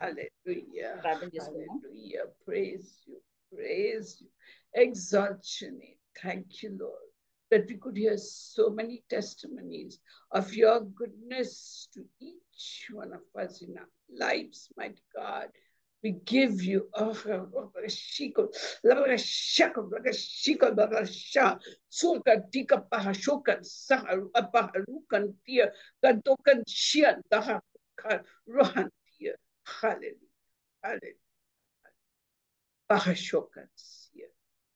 Hallelujah. ప్రార్థన చేసుకుందాం. Hallelujah. Praise you. Praise you. Exalt your name. Thank you, Lord, that we could hear so many testimonies of your goodness to each one of us in our lives, mighty God. We give you Hallelujah.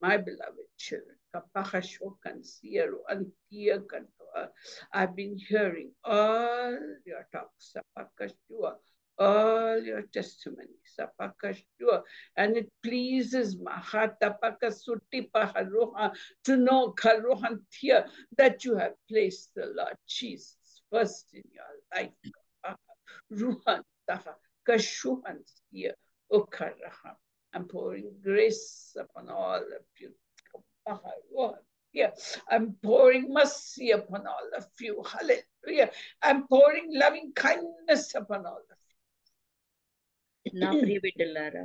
My beloved children, I've been hearing all your talks, all your testimonies, and it pleases my heart to know that you have placed the Lord Jesus first in your life. I'm pouring grace upon all of you. I'm pouring mercy upon all of you. Hallelujah. I'm pouring loving kindness upon all of you. నా ప్రియ బిడ్డలారా,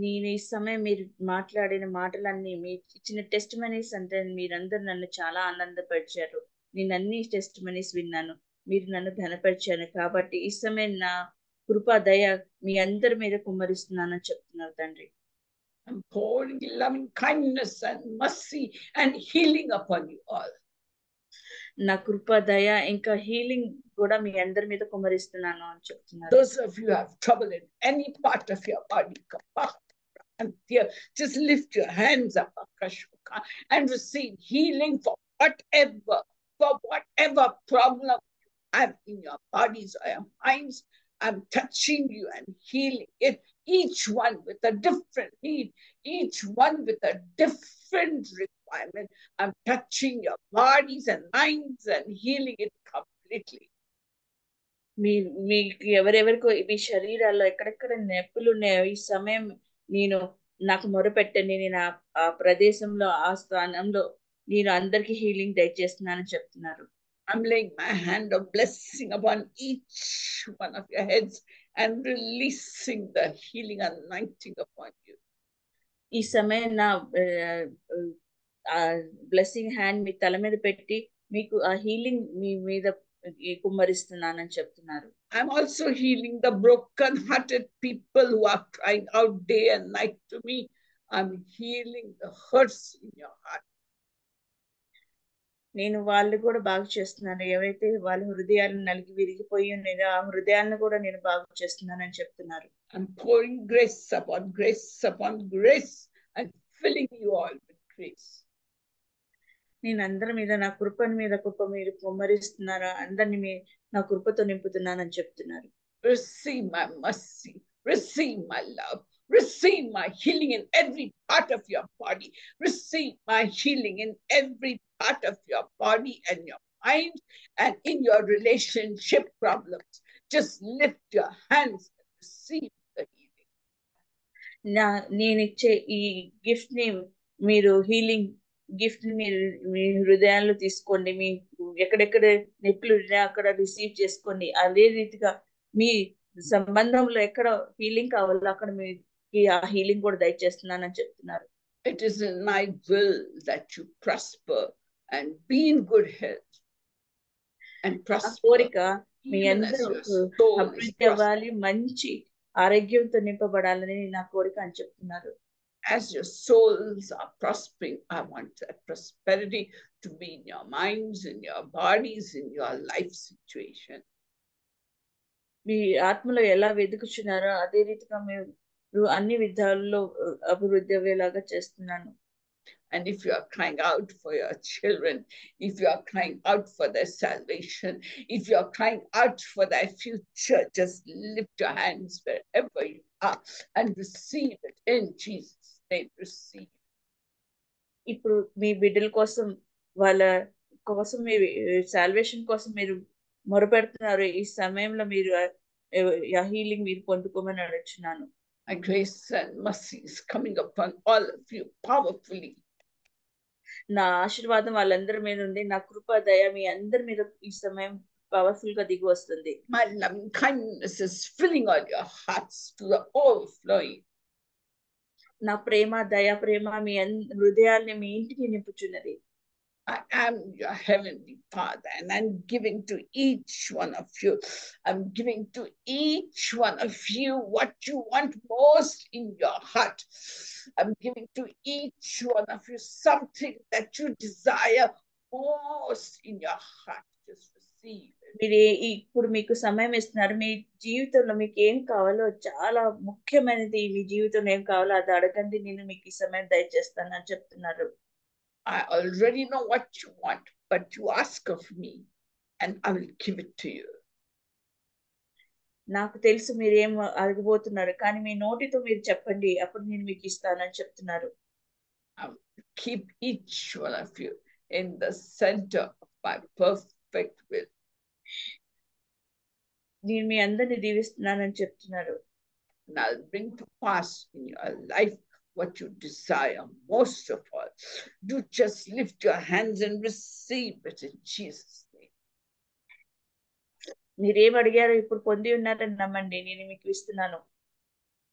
నేను ఈ సమయం మీరు మాట్లాడిన మాటలన్నీ, మీ ఇచ్చిన test మనీస్ అంటే మీరందరూ నన్ను చాలా ఆనందపరిచారు. నేను అన్ని టెస్ట్ మనీస్ విన్నాను, మీరు నన్ను ఘనపరిచారు. కాబట్టి ఈ సమయం నా కృపా దయ మీ అందరి మీద కుమ్మరిస్తున్నానని చెప్తున్నారు తండ్రి. I'm pouring loving kindness and mercy and healing upon you all. నా కృపా దయ ఇంకా హీలింగ్ కూడా మీ అందరి మీద కుమ్మరిస్తున్నాను అని చెప్తున్నారు. Those of you who have trouble in any part of your body, and just lift your hands up and receive healing for whatever problem you have in your bodies or your minds. I'm touching you and healing it, each one with a different need, each one with a different requirement. I'm touching your bodies and minds and healing it completely. మీకు ఎవరెవరికో మీ శరీరాల్లో ఎక్కడెక్కడ నొప్పులు ఉన్నాయో ఈ సమయం నేను నాకు మొరపెట్టండి. నేను ఆ ప్రదేశంలో ఆ స్థానంలో నేను అందరికి హీలింగ్ దయచేస్తున్నానని చెప్తున్నారు. I'm laying my hand of blessing upon each one of your heads and releasing the healing anointing upon you. ఈ సమయం నా బ్లెస్సింగ్ హ్యాండ్ మీ తల మీద పెట్టి మీకు ఆ హీలింగ్ మీ మీద కుమ్మరిస్తున్నానని చెప్తున్నారు. I'm also healing the broken-hearted people who are crying out day and night to me. I'm healing the hurts in your heart. నేను వాళ్ళు కూడా బాగు చేస్తున్నాను. ఏవైతే వాళ్ళ హృదయాలు నలిగి విరిగిపోయి ఉన్నాయో ఆ హృదయాలను కూడా నేను బాగు చేస్తున్నానని చెప్తున్నారు. I'm pouring grace upon grace upon grace and filling you all with grace. నేను అందరి మీద నా కృపని మీద కృప మీరు కుమ్మరిస్తున్నారా, అందరిని నా కృపతో నింపుతున్నానని చెప్తున్నారు. Receive my mercy, receive my love, receive my healing in every part of your body. Receive my healing in every part of your body and your mind and in your relationship problems. Just lift your hands and receive the healing. నేను ఇచ్చే ఈ gift ని మీరు healing gift ని మీరు మీ హృదయాల్లో తీసుకోండి. మీ ఎక్కడెక్కడ నొప్పులు అక్కడ రిసీవ్ చేసుకోండి. అదే రీతిగా మీ సంబంధంలో ఎక్కడ హీలింగ్ కావాలో అక్కడ మీకు ఆ హీలింగ్ కూడా దయచేస్తున్నానని చెప్తున్నారు. It is in my will that you prosper and be in good health and prosper. కోరిక మీ అందరూ అభివృద్ధి అవ్వాలి, మంచి ఆరోగ్యంతో నింపబడాలని నా కోరిక అని చెప్తున్నారు. As your souls are prospering, I want that prosperity to be in your minds, in your bodies, in your life situation. మీ ఆత్మలో ఎలా వెతుకుచున్నారో అదే రీతిగా మీరు అన్ని విధాలలో అభివృద్ధి అయ్యేలాగా చేస్తున్నాను. And if you are crying out for your children, if you are crying out for their salvation, if you are crying out for their future, just lift your hands wherever you are and receive it in Jesus' name. Receive. ఇప్పుడు మీ బిడ్డల కోసం, వాళ్ళ కోసం, మీ salvation కోసం మీరు మొరపెడుతున్నారు. ఈ సమయంలో మీరు ఆ హీలింగ్ మీరు పొందుకోమని అడుగుతున్నాను. My grace and mercy is coming upon all of you powerfully. నా ఆశీర్వాదం వాళ్ళందరి మీద ఉంది. నా కృప దయ మీ అందరి మీద ఈ సమయం పవర్ఫుల్ గా దిగి వస్తుంది. My loving kindness is filling all your hearts to the overflowing. నా ప్రేమ, దయా ప్రేమ మీ హృదయాల్ని మీ ఇంటికి నింపుచున్నది. I am your heavenly Father, and I'm giving to each one of you. I'm giving to each one of you what you want most in your heart. I'm giving to each one of you something that you desire most in your heart. Just receive it. మీరు ఇప్పుడు మీకు సమయం ఇస్తున్నారు. మీ జీవితంలో మీకు ఏం కావాలో, చాలా ముఖ్యమైనది మీ జీవితంలో ఏం కావాలో అది అడగండి, నేను మీకు ఈ సమయం దయచేస్తాను అని చెప్తున్నారు. I already know what you want, but you ask of me and I will give it to you. నాకు తెలుసు మీరేం అడగబోతున్నారు, కానీ మీ నోటితో మీరు చెప్పండి, అప్పుడు నేను మీకు ఇస్తానని చెప్తున్నారు. Keep each one of you in the center of my perfect will. నేను మీ అందరిని దీవిస్తున్నానని చెప్తున్నారు. And I'll bring to pass in your life what you desire most of all. Do just lift your hands and receive it in Jesus' name. మీరేం అడిగారో ఇప్పుడు పొంది ఉన్నారని నమ్మండి, నేను మీకు ఇస్తున్నాను.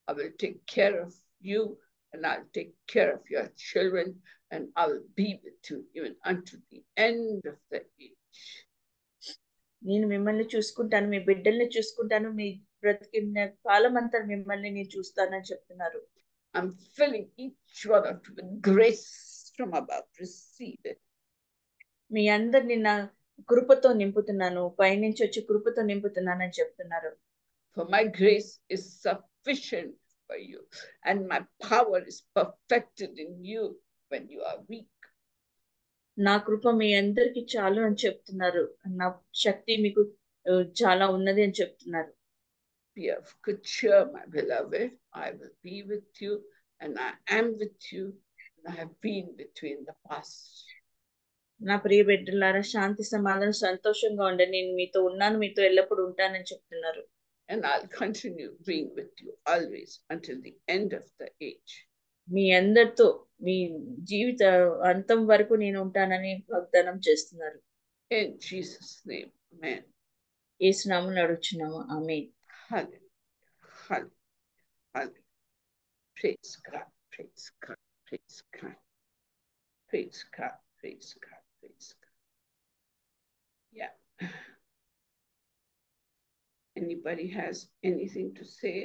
I will take care of you, and I'll take care of your children, and I will be with you even unto the end of the age. నేను మిమ్మల్ని చూసుకుంటాను, మీ బిడ్డల్ని చూసుకుంటాను, మీ బ్రతికిన కాలం అంతా మిమ్మల్ని నేను చూస్తానని చెప్తున్నారు. I'm filling each one of you with grace from above. Receive it. మీ అందరిని నా కృపతో నింపుతున్నాను, పైనుంచి వచ్చి కృపతో నింపుతున్నానని చెప్తున్నారు. For my grace is sufficient for you, and my power is perfected in you when you are weak. నా కృప మీ అందరికి చాలు అని చెప్తున్నారు. నా శక్తి మీకు చాలా ఉన్నది అని చెప్తున్నారు. Be of good cheer, my beloved. I will be with you, and I am with you, and I have been with you in the past. నా ప్రియ బిడ్డలారా, శాంతి సమాధానం సంతోషంగా ఉండండి, నేను మీతో ఉన్నాను, మీతో ఎల్లప్పుడూ ఉంటానని చెప్తున్నారు. And I'll continue being with you always until the end of the age. మీ అందరితో మీ జీవిత అంతం వరకు నేను ఉంటానని వాగ్దానం చేస్తున్నారు. In Jesus' name, amen. యేసు నామములో అడుగుచున్నాము, ఆమేన్. Hallelujah, hallelujah, hallelujah. Praise God, praise God, praise God. Praise God, praise God, praise God. Yeah. Anybody has anything to say?